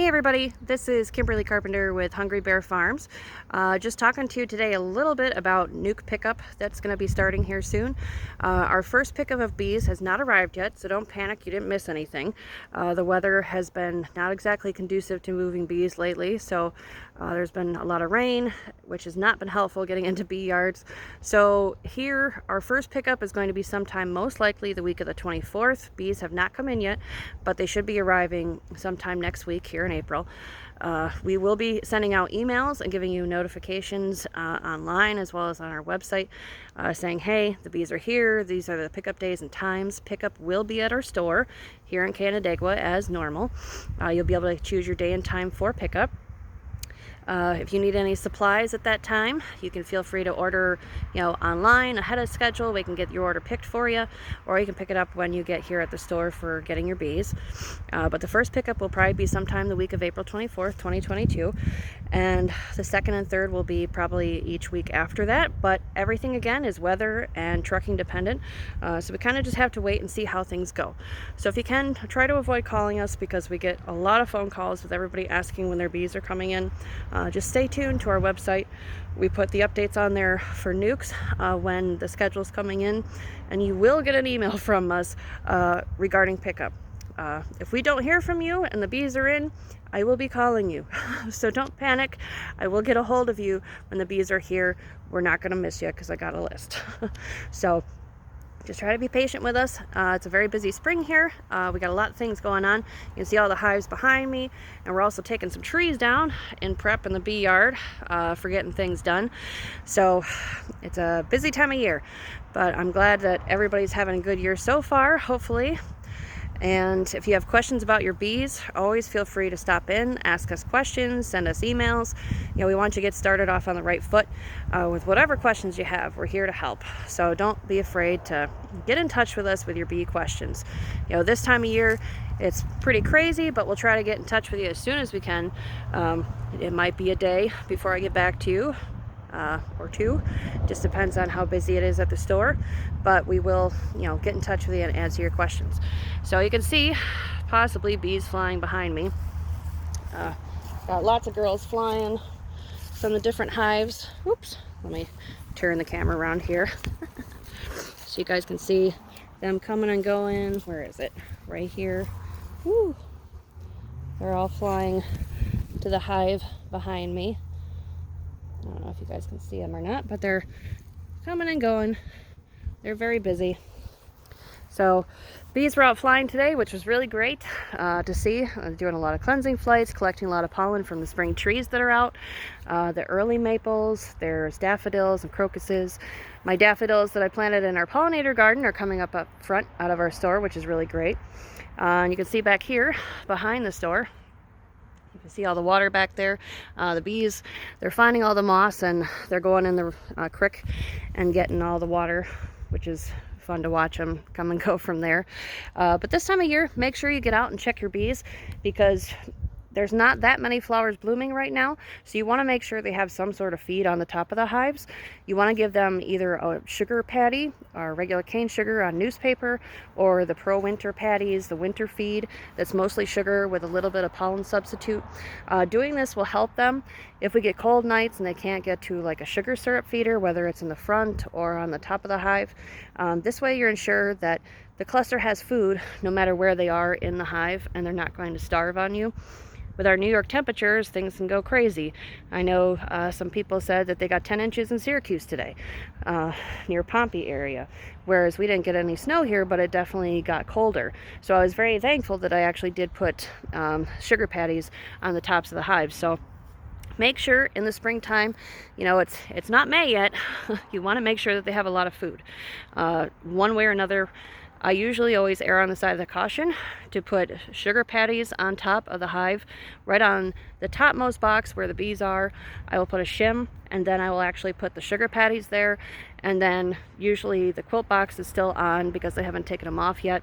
Hey everybody, this is Kimberly Carpenter with Hungry Bear Farms. Just talking to you today a little bit about nuke pickup that's going to be starting here soon. Our first pickup of bees has not arrived yet, so don't panic, you didn't miss anything. The weather has been not exactly conducive to moving bees lately, so there's been a lot of rain, which has not been helpful getting into bee yards. So here, our first pickup is going to be sometime most likely the week of the 24th. Bees have not come in yet, but they should be arriving sometime next week here in April. We will be sending out emails and giving you notifications online as well as on our website saying, hey, the bees are here, these are the pickup days and times. Pickup will be at our store here in Canandaigua as normal. You'll be able to choose your day and time for pickup. If you need any supplies at that time, you can feel free to order, online ahead of schedule. We can get your order picked for you, or you can pick it up when you get here at the store for getting your bees. But the first pickup will probably be sometime the week of April 24th, 2022, and the second and third will be probably each week after that. But everything again is weather and trucking dependent, so we kind of just have to wait and see how things go. So if you can, try to avoid calling us because we get a lot of phone calls with everybody asking when their bees are coming in. Just stay tuned to our website. We put the updates on there for nukes when the schedule's coming in, and you will get an email from us regarding pickup. If we don't hear from you and the bees are in, I will be calling you. So don't panic. I will get a hold of you when the bees are here. We're not going to miss you because I got a list. So just try to be patient with us. It's a very busy spring here. We got a lot of things going on. You can see all the hives behind me, and we're also taking some trees down in prep in the bee yard for getting things done. So it's a busy time of year, but I'm glad that everybody's having a good year so far, hopefully. And if you have questions about your bees, always feel free to stop in, ask us questions, send us emails. We want you to get started off on the right foot with whatever questions you have. We're here to help. So don't be afraid to get in touch with us with your bee questions. This time of year, it's pretty crazy, but we'll try to get in touch with you as soon as we can. It might be a day before I get back to you. Or two, just depends on how busy it is at the store, but we will get in touch with you and answer your questions. So you can see possibly bees flying behind me. Got lots of girls flying from the different hives. Oops, let me turn the camera around here so you guys can see them coming and going. Where is it? Right here. Woo. They're all flying to the hive behind me. I don't know if you guys can see them or not, but they're coming and going. They're very busy. So bees were out flying today, which was really great to see. Doing a lot of cleansing flights, collecting a lot of pollen from the spring trees that are out. The early maples, there's daffodils and crocuses. My daffodils that I planted in our pollinator garden are coming up front out of our store, which is really great. And you can see back here behind the store, you can see all the water back there. The bees, they're finding all the moss and they're going in the creek and getting all the water, which is fun to watch them come and go from there. But this time of year, make sure you get out and check your bees because there's not that many flowers blooming right now, so you want to make sure they have some sort of feed on the top of the hives. You want to give them either a sugar patty or regular cane sugar on newspaper, or the Pro Winter patties, the winter feed that's mostly sugar with a little bit of pollen substitute. Doing this will help them if we get cold nights and they can't get to like a sugar syrup feeder, whether it's in the front or on the top of the hive. This way you're ensured that the cluster has food no matter where they are in the hive, and they're not going to starve on you. With our New York temperatures, things can go crazy. I know some people said that they got 10 inches in Syracuse today, near Pompey area, whereas we didn't get any snow here, but it definitely got colder. So I was very thankful that I actually did put sugar patties on the tops of the hives. So make sure in the springtime, it's not May yet, you want to make sure that they have a lot of food. One way or another, I usually always err on the side of the caution to put sugar patties on top of the hive, right on the topmost box where the bees are. I will put a shim, and then I will actually put the sugar patties there, and then usually the quilt box is still on because I haven't taken them off yet.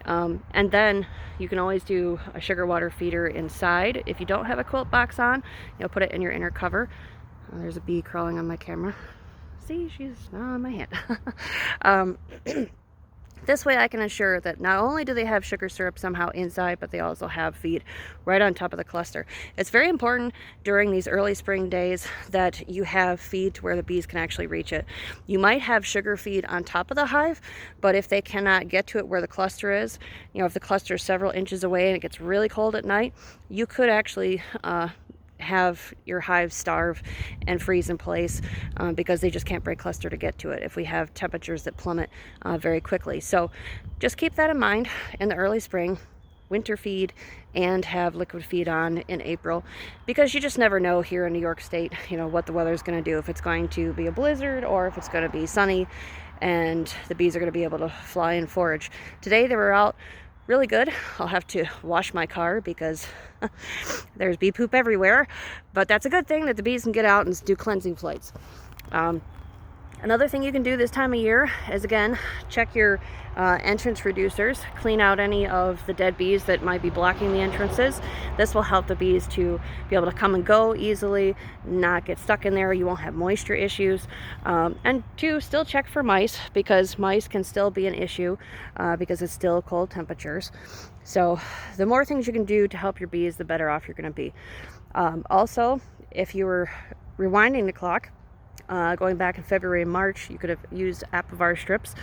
And then you can always do a sugar water feeder inside. If you don't have a quilt box on, you'll put it in your inner cover. There's a bee crawling on my camera. See, she's not on my hand. This way I can ensure that not only do they have sugar syrup somehow inside, but they also have feed right on top of the cluster. It's very important during these early spring days that you have feed to where the bees can actually reach it. You might have sugar feed on top of the hive, but if they cannot get to it where the cluster is, if the cluster is several inches away and it gets really cold at night, you could actually have your hive starve and freeze in place because they just can't break cluster to get to it if we have temperatures that plummet very quickly. So just keep that in mind in the early spring. Winter feed and have liquid feed on in April, because you just never know here in New York State, what the weather is going to do, if it's going to be a blizzard or if it's going to be sunny and the bees are going to be able to fly and forage. Today they were out really good. I'll have to wash my car because there's bee poop everywhere, but that's a good thing that the bees can get out and do cleansing flights. Another thing you can do this time of year is, again, check your entrance reducers. Clean out any of the dead bees that might be blocking the entrances. This will help the bees to be able to come and go easily, not get stuck in there. You won't have moisture issues. And two, still check for mice, because mice can still be an issue because it's still cold temperatures. So the more things you can do to help your bees, the better off you're going to be. Also, if you were rewinding the clock, going back in February and March, you could have used Apivar strips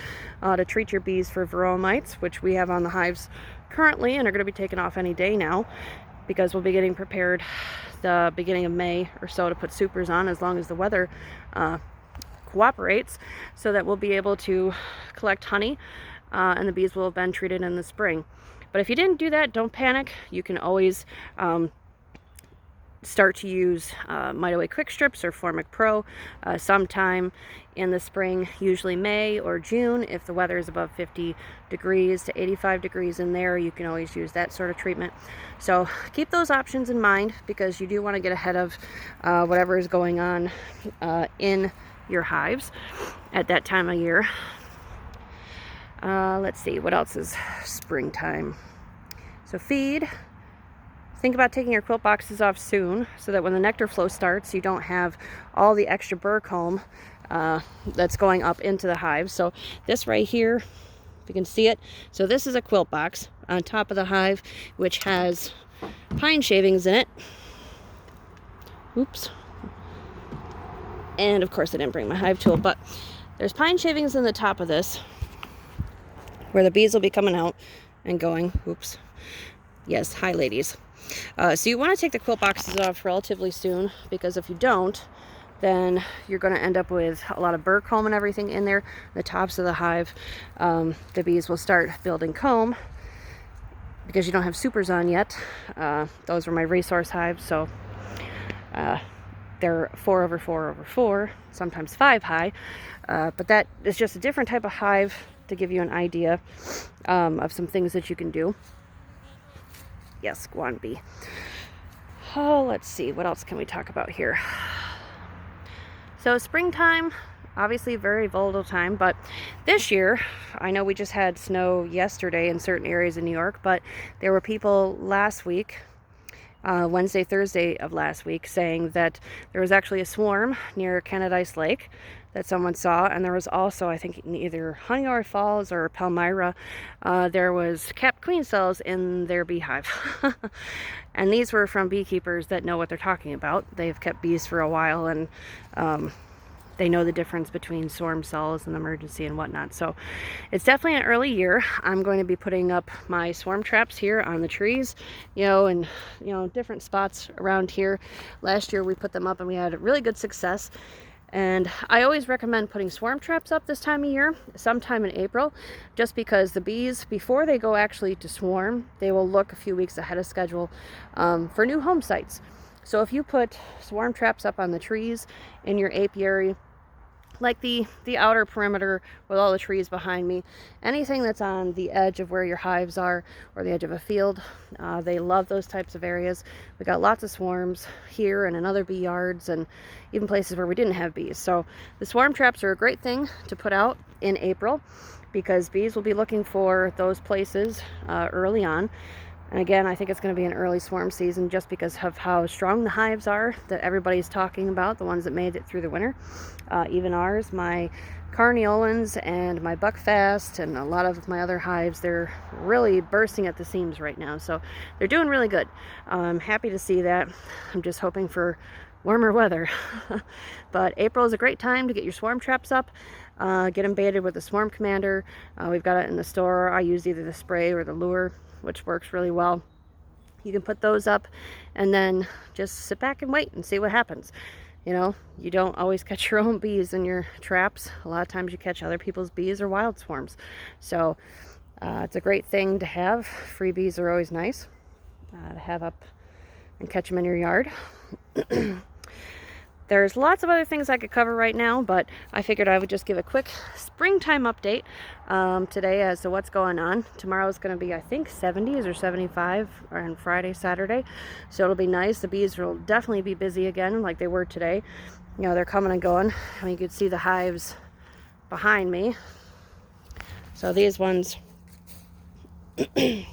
to treat your bees for varroa mites, which we have on the hives currently and are going to be taken off any day now, because we'll be getting prepared the beginning of May or so to put supers on, as long as the weather cooperates, so that we'll be able to collect honey and the bees will have been treated in the spring. But if you didn't do that, don't panic. You can always start to use Mite Away Quick Strips or Formic Pro sometime in the spring, usually May or June. If the weather is above 50 degrees to 85 degrees in there, you can always use that sort of treatment. So keep those options in mind, because you do want to get ahead of whatever is going on in your hives at that time of year. Let's see, what else is springtime? So feed. Think about taking your quilt boxes off soon, so that when the nectar flow starts, you don't have all the extra burr comb that's going up into the hive. So this right here, if you can see it, so this is a quilt box on top of the hive, which has pine shavings in it. Oops. And of course I didn't bring my hive tool, but there's pine shavings in the top of this, where the bees will be coming out and going. Oops. Yes, hi ladies. So you want to take the quilt boxes off relatively soon, because if you don't, then you're going to end up with a lot of burr comb and everything in there. The tops of the hive, the bees will start building comb because you don't have supers on yet. Those were my resource hives, so they're 4/4/4, sometimes 5 high, but that is just a different type of hive to give you an idea of some things that you can do. Yes, go on, bee. Oh, let's see, what else can we talk about here? So springtime, obviously very volatile time, but this year, I know we just had snow yesterday in certain areas in New York, but there were people last week, Wednesday, Thursday of last week, saying that there was actually a swarm near Canadice Lake that someone saw, and there was also, I think, in either Honeyoy Falls or Palmyra, there was capped queen cells in their beehive. And these were from beekeepers that know what they're talking about. They've kept bees for a while, and they know the difference between swarm cells and emergency and whatnot. So it's definitely an early year. I'm going to be putting up my swarm traps here on the trees, and different spots around here. Last year we put them up and we had really good success. And I always recommend putting swarm traps up this time of year, sometime in April, just because the bees, before they go actually to swarm, they will look a few weeks ahead of schedule for new home sites. So if you put swarm traps up on the trees in your apiary, like the outer perimeter with all the trees behind me, anything that's on the edge of where your hives are or the edge of a field, they love those types of areas. We got lots of swarms here and in other bee yards and even places where we didn't have bees. So the swarm traps are a great thing to put out in April, because bees will be looking for those places early on. And again, I think it's going to be an early swarm season just because of how strong the hives are that everybody's talking about, the ones that made it through the winter. Even ours, my Carniolans and my Buckfast and a lot of my other hives, they're really bursting at the seams right now. So they're doing really good. I'm happy to see that. I'm just hoping for warmer weather. But April is a great time to get your swarm traps up. Get them baited with the Swarm Commander. We've got it in the store. I use either the spray or the lure, which works really well. You can put those up and then just sit back and wait and see what happens. You know, you don't always catch your own bees in your traps. A lot of times you catch other people's bees or wild swarms. So it's a great thing to have. Free bees are always nice to have up and catch them in your yard. There's lots of other things I could cover right now, but I figured I would just give a quick springtime update today as to what's going on. Tomorrow is going to be, I think, 70s or 75 on Friday, Saturday. So it'll be nice. The bees will definitely be busy again like they were today. You know, they're coming and going. I mean, you can see the hives behind me. So these ones, and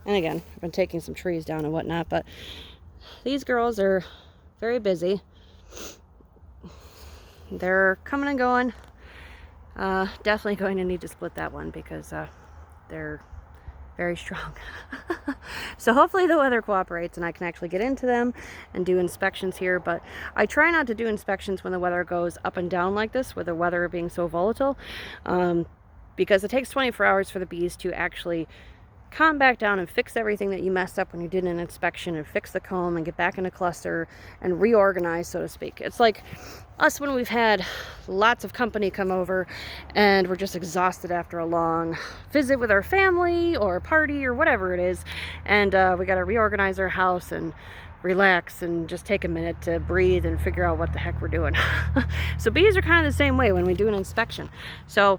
again, I've been taking some trees down and whatnot, but these girls are very busy. They're coming and going. Definitely going to need to split that one because they're very strong. So hopefully the weather cooperates and I can actually get into them and do inspections here. But I try not to do inspections when the weather goes up and down like this, with the weather being so volatile, because it takes 24 hours for the bees to actually calm back down and fix everything that you messed up when you did an inspection, and fix the comb and get back in a cluster and reorganize, so to speak. It's like us when we've had lots of company come over and we're just exhausted after a long visit with our family or party or whatever it is, and we got to reorganize our house and relax and just take a minute to breathe and figure out what the heck we're doing. So bees are kind of the same way when we do an inspection. So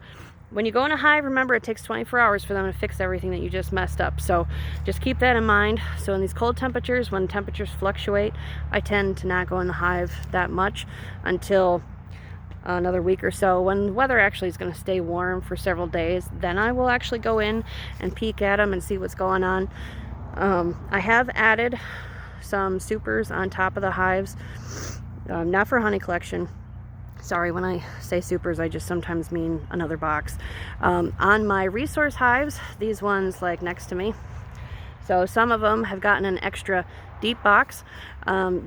when you go in a hive, remember it takes 24 hours for them to fix everything that you just messed up. So just keep that in mind. So in these cold temperatures, when temperatures fluctuate, I tend to not go in the hive that much until another week or so. When the weather actually is going to stay warm for several days, then I will actually go in and peek at them and see what's going on. I have added some supers on top of the hives, not for honey collection. Sorry, when I say supers, I just sometimes mean another box. On my resource hives, these ones like next to me, so some of them have gotten an extra deep box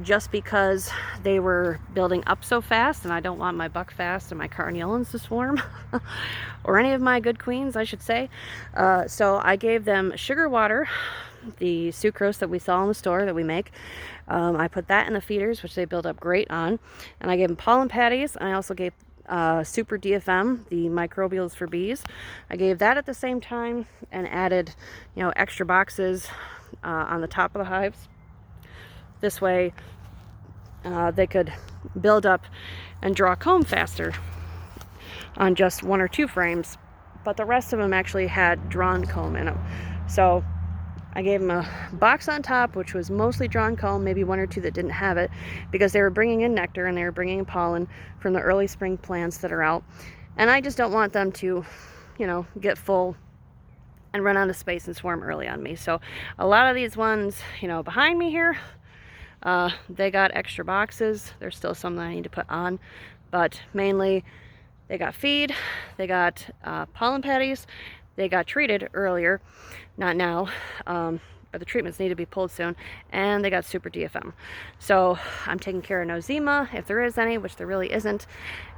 just because they were building up so fast, and I don't want my Buckfast and my Carniolans to swarm, or any of my good queens, I should say. So I gave them sugar water, the sucrose that we sell in the store that we make. I put that in the feeders, which they build up great on, and I gave them pollen patties, and I also gave Super DFM, the microbials for bees. I gave that at the same time and added, you know, extra boxes on the top of the hives. This way they could build up and draw comb faster on just 1 or 2 frames, but the rest of them actually had drawn comb in them. So I gave them a box on top, which was mostly drawn comb, maybe 1 or 2 that didn't have it, because they were bringing in nectar and they were bringing in pollen from the early spring plants that are out. And I just don't want them to, you know, get full and run out of space and swarm early on me. So a lot of these ones, you know, behind me here, they got extra boxes. There's still some that I need to put on, but mainly they got feed, they got pollen patties, they got treated earlier, not now, but the treatments need to be pulled soon, and they got Super DFM. So I'm taking care of nosema, if there is any, which there really isn't,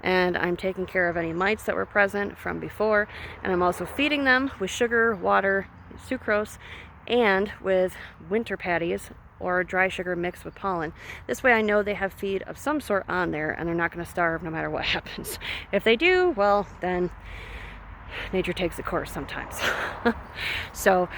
and I'm taking care of any mites that were present from before, and I'm also feeding them with sugar, water, sucrose, and with winter patties or dry sugar mixed with pollen. This way I know they have feed of some sort on there and they're not going to starve no matter what happens. If they do, well, then nature takes a course sometimes. So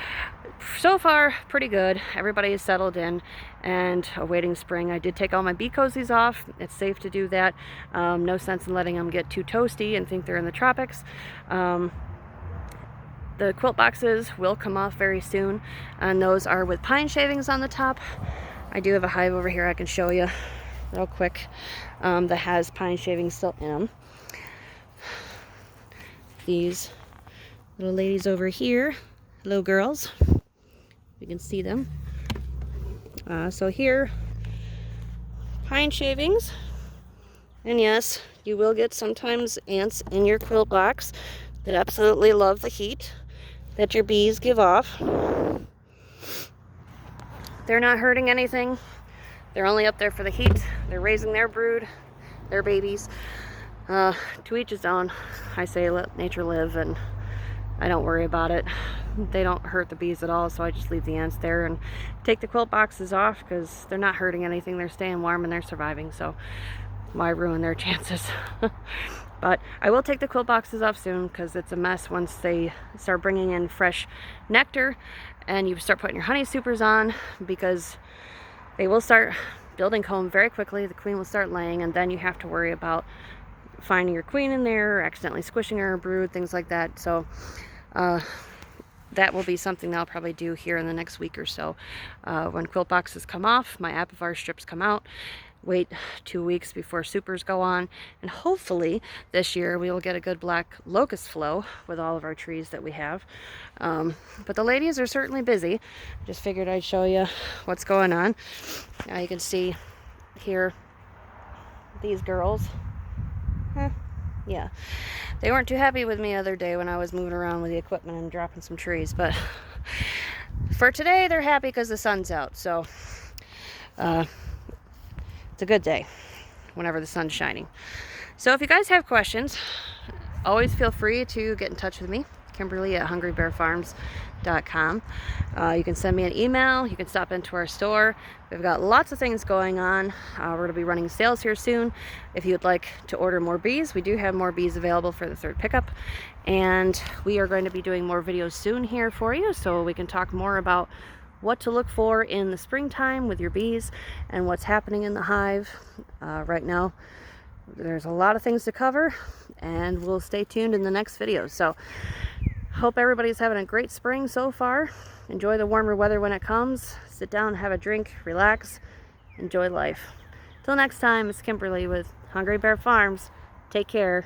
far pretty good. Everybody is settled in and awaiting spring. I did take all my bee cozies off. It's safe to do that. No sense in letting them get too toasty and think they're in the tropics. The quilt boxes will come off very soon, and those are with pine shavings on the top. I do have a hive over here I can show you real quick that has pine shavings still in them. These little ladies over here, little girls, You can see them. So here, pine shavings. And yes, you will get sometimes ants in your quilt box that absolutely love the heat that your bees give off. They're not hurting anything. They're only up there for the heat. They're raising their brood, their babies. To each his own. I say let nature live, and I don't worry about it. They don't hurt the bees at all, so I just leave the ants there and take the quilt boxes off because they're not hurting anything. They're staying warm and they're surviving, so why ruin their chances? But I will take the quilt boxes off soon because it's a mess once they start bringing in fresh nectar and you start putting your honey supers on, because they will start building comb very quickly. The queen will start laying, and then you have to worry about finding your queen in there or accidentally squishing her brood, things like that. So that will be something that I'll probably do here in the next week or so. When quilt boxes come off, my apivar strips come out, wait 2 weeks before supers go on, and hopefully this year we will get a good black locust flow with all of our trees that we have. But the ladies are certainly busy. Just figured I'd show you what's going on. Now you can see here these girls. Yeah, they weren't too happy with me the other day when I was moving around with the equipment and dropping some trees, but for today they're happy because the sun's out. So it's a good day whenever the sun's shining. So if you guys have questions, always feel free to get in touch with me, Kimberly at hungrybearfarms.com. You can send me an email. You can stop into our store. We've got lots of things going on. We're going to be running sales here soon. If you'd like to order more bees, we do have more bees available for the third pickup. And we are going to be doing more videos soon here for you, so we can talk more about what to look for in the springtime with your bees and what's happening in the hive. Right now, there's a lot of things to cover, and we'll stay tuned in the next video. So hope everybody's having a great spring so far. Enjoy the warmer weather when it comes. Sit down, have a drink, relax, enjoy life. Till next time, it's Kimberly with Hungry Bear Farms. Take care.